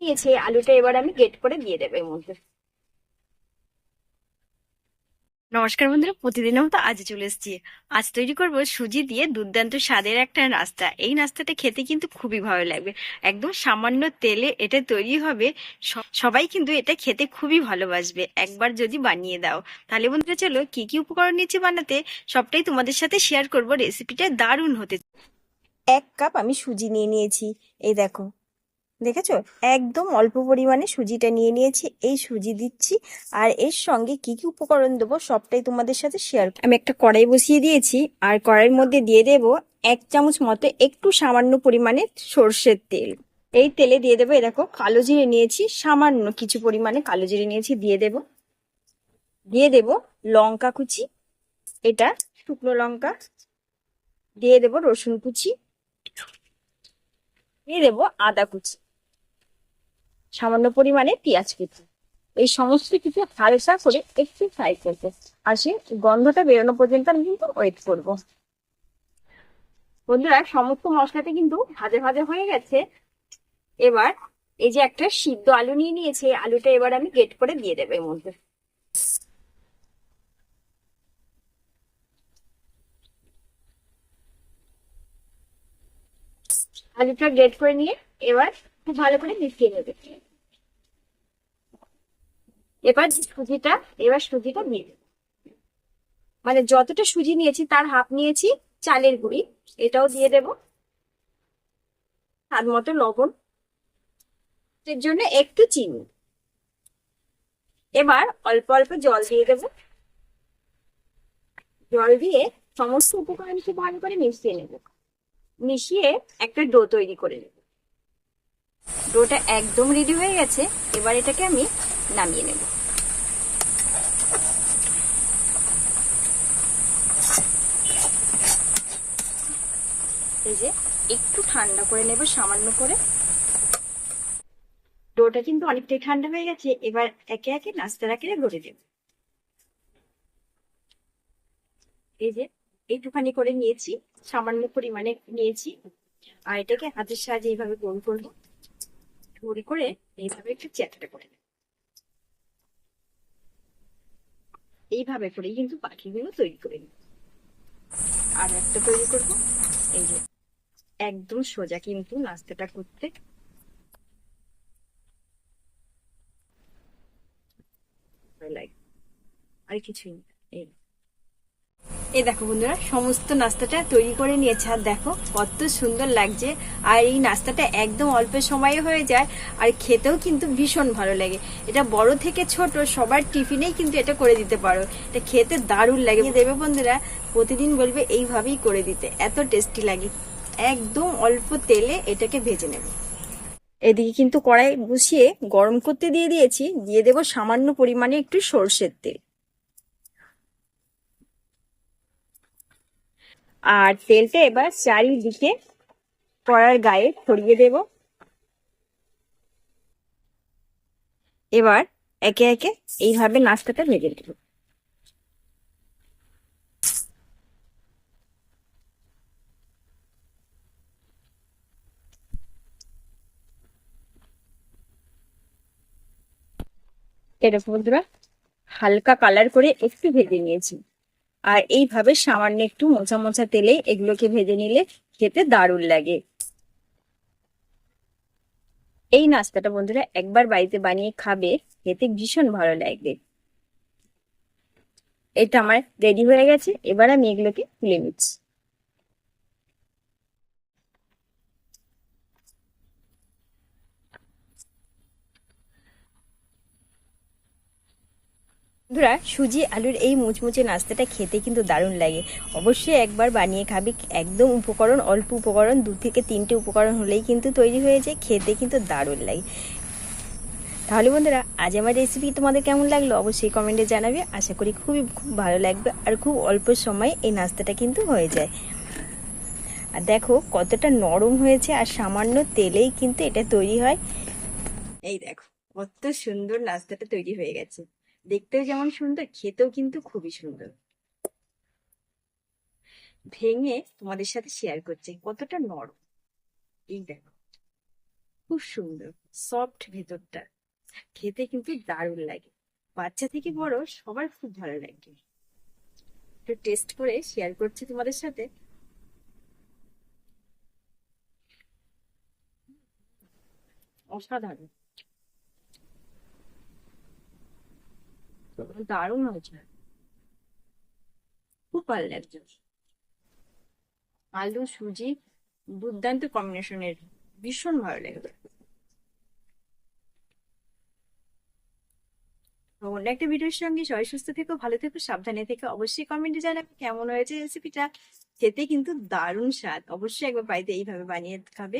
নিয়েছে আলুটা এবার আমি গ্রেট করে দিয়ে দেবো এর মধ্যে। নমস্কার বন্ধুরা, প্রতিদিনের মতো আজ চলে এসেছি। আজ তৈরি করব সুজি দিয়ে দুর্দান্ত স্বাদের একটা নাস্তা। এই নাস্তাটা খেতে কিন্তু খুবই ভালো লাগবে। একদম সামান্য তেলে এটা তৈরি হবে। সবাই কিন্তু এটা খেতে খুবই ভালোবাসবে একবার যদি বানিয়ে দাও। তাহলে বন্ধুরা চলো কি কি উপকরণ নিচ্ছি বানাতে সবটাই তোমাদের সাথে শেয়ার করব। রেসিপিটা দারুণ হতে। 1 কাপ আমি সুজি নিয়ে নিয়েছি। এই দেখো, দেখেছো? একদম অল্প পরিমাণে সুজিটা নিয়ে নিয়েছি। এই সুজি দিচ্ছি, আর এর সঙ্গে কি কি উপকরণ দেবো সবটাই তোমাদের সাথে শেয়ার। আমি একটা কড়াই বসিয়ে দিয়েছি, আর কড়াইয়ের মধ্যে দিয়ে দেব 1 চামচ মতো একটু সামান্য পরিমাণে সর্ষের তেল। এই তেলে দিয়ে দেবো, এই দেখো কালো জিরে নিয়েছি, সামান্য কিছু পরিমাণে কালো জিরে নিয়েছি, দিয়ে দেব লঙ্কা কুচি, এটা শুকনো লঙ্কা। দিয়ে দেব রসুন কুচি, দিয়ে দেব আদা কুচি, সামান্য পরিমাণে পেঁয়াজ কুচি। এই সমস্ত কিছু হালকা করে একটু ফ্রাই করতে, আর সেই গন্ধটা বেরোনো পর্যন্ত আমি কিন্তু ওয়েট করব। বন্ধুরা, সমস্ত মশলাটা কিন্তু ভাজা ভাজা হয়ে গেছে। এবার এই যে একটা সিদ্ধ আলু নিয়ে নিয়েছি, আলুটা এবার আমি গ্রেট করে দিয়ে দেবো এর মধ্যে। আলুটা গ্রেট করে নিয়ে এবার খুব ভালো করে মিশিয়ে নেবে। এবার সুজিটা দিয়ে দেবো। মানে যতটা সুজি নিয়েছি তার হাফ নিয়েছি চালের গুঁড়ি, এটাও দিয়ে দেব। স্বাদ মতো লবণ, এর জন্য একটু চিনি। এবার অল্প অল্প জল দিয়ে দেব। জল দিয়ে সমস্ত উপকরণ খুব ভালো করে মিশিয়ে নেব। মিশিয়ে একটা ডো তৈরি করে নেব। ডোটা একদম রেডি হয়ে গেছে। এবার এটাকে আমি নামিয়ে নেব। এই যে একটু ঠান্ডা করে নেব সামান্য করে। ডোটা কিন্তু অনেকটাই ঠান্ডা হয়ে গেছে। এবার একে একে নাস্তার আকারে ভরে দেব। এই যে একটুখানি করে নিয়েছি, সামান্য পরিমাণে নিয়েছি, আর এটাকে হাতের সাহায্যে এইভাবে গোল করবো। গোল করে এইভাবে একটু চ্যাপটা করে নেব। এইভাবে করেই কিন্তু পাখিগুলো তৈরি করে নেব। আর একটা তৈরি করব। এই যে একদম সোজা কিন্তু নাস্তাটা করতে। ভালো লাগে, আর কিছুই না। এই এই দেখো বন্ধুরা, সমস্ত নাস্তাটা তৈরি করে নিয়েছে, আর দেখো কত সুন্দর লাগছে। আর এই নাস্তাটা একদম অল্প সময়ে হয়ে যায়, আর খেতেও কিন্তু ভীষণ ভালো লাগে। এটা বড় থেকে ছোট সবার টিফিনেই কিন্তু এটা করে দিতে পারো। এটা খেতে দারুণ লাগে। দেবে বন্ধুরা, প্রতিদিন বলবে এইভাবেই করে দিতে, এত টেস্টি লাগে। একদম অল্প তেলে এটাকে ভেজে নেবে। এদিকে কিন্তু কড়াই বসিয়ে গরম করতে দিয়ে দিয়েছি, দিয়ে দেবো সামান্য পরিমাণে একটু সর্ষের তেল। আর তেলটা এবার চারিদিকে কড়ার গায়ে ছড়িয়ে দেব। এবার একে একে এইভাবে নাস্তাটা ভেজে নেব। এরকম বন্ধুরা হালকা কালার করে একটু ভেজে নিয়েছি। আর এইভাবে সামান্য একটু মোচা মোচা তেলে এগুলোকে ভেজে নিলে খেতে দারুণ লাগে। এই নাস্তাটা বন্ধুরা একবার বাড়িতে বানিয়ে খাবে, খেতে ভীষণ ভালো লাগবে। এটা আমার রেডি হয়ে গেছে। এবার আমি এগুলোকে তুলে নিচ্ছি। বন্ধুরা, সুজি আলুর এই মুচমুচে নাস্তাটা খেতে কিন্তু দারুণ লাগে। অবশ্যই একবার বানিয়ে খাবি। একদম উপকরণ অল্প উপকরণ, 2 থেকে 3টে উপকরণ হলেই কিন্তু তৈরি হয়ে যায়। খেতে কিন্তু দারুণ লাগে। তাহলে বন্ধুরা, আজ আমার রেসিপি তোমাদের কেমন লাগলো অবশ্যই কমেন্টে জানাবে। আশা করি খুব ভালো লাগবে, আর খুব অল্প সময়ে এই নাস্তাটা কিন্তু হয়ে যায়। আর দেখো কতটা নরম হয়েছে, আর সামান্য তেলেই কিন্তু এটা তৈরি হয়। এই দেখো কত সুন্দর নাস্তাটা তৈরি হয়ে গেছে। দেখতেও যেমন সুন্দর, খেতেও কিন্তু খুবই সুন্দর। ভেঙে তোমাদের সাথে শেয়ার করছি কতটা নরম। এই দেখো। খুব সুন্দর, সফট ভেতরটা, খেতে কিন্তু দারুণ লাগে। বাচ্চা থেকে বড় সবার খুব ভালো লাগে। একটু টেস্ট করে শেয়ার করছি তোমাদের সাথে। অসাধারণ, দারুণ হয়েছে, খুব ভালো লাগছে। আলু সুজি দুর্দান্ত কম্বিনেশনের, ভীষণ ভালো লাগবে। তো অন্য একটা ভিডিওর সঙ্গে সবাই সুস্থ থেকো, ভালো থেকো, সাবধানে থেকো। অবশ্যই কমেন্টে জানাবে কেমন হয়েছে রেসিপিটা। খেতে কিন্তু দারুণ স্বাদ, অবশ্যই একবার বাড়িতে এইভাবে বানিয়ে খাবে।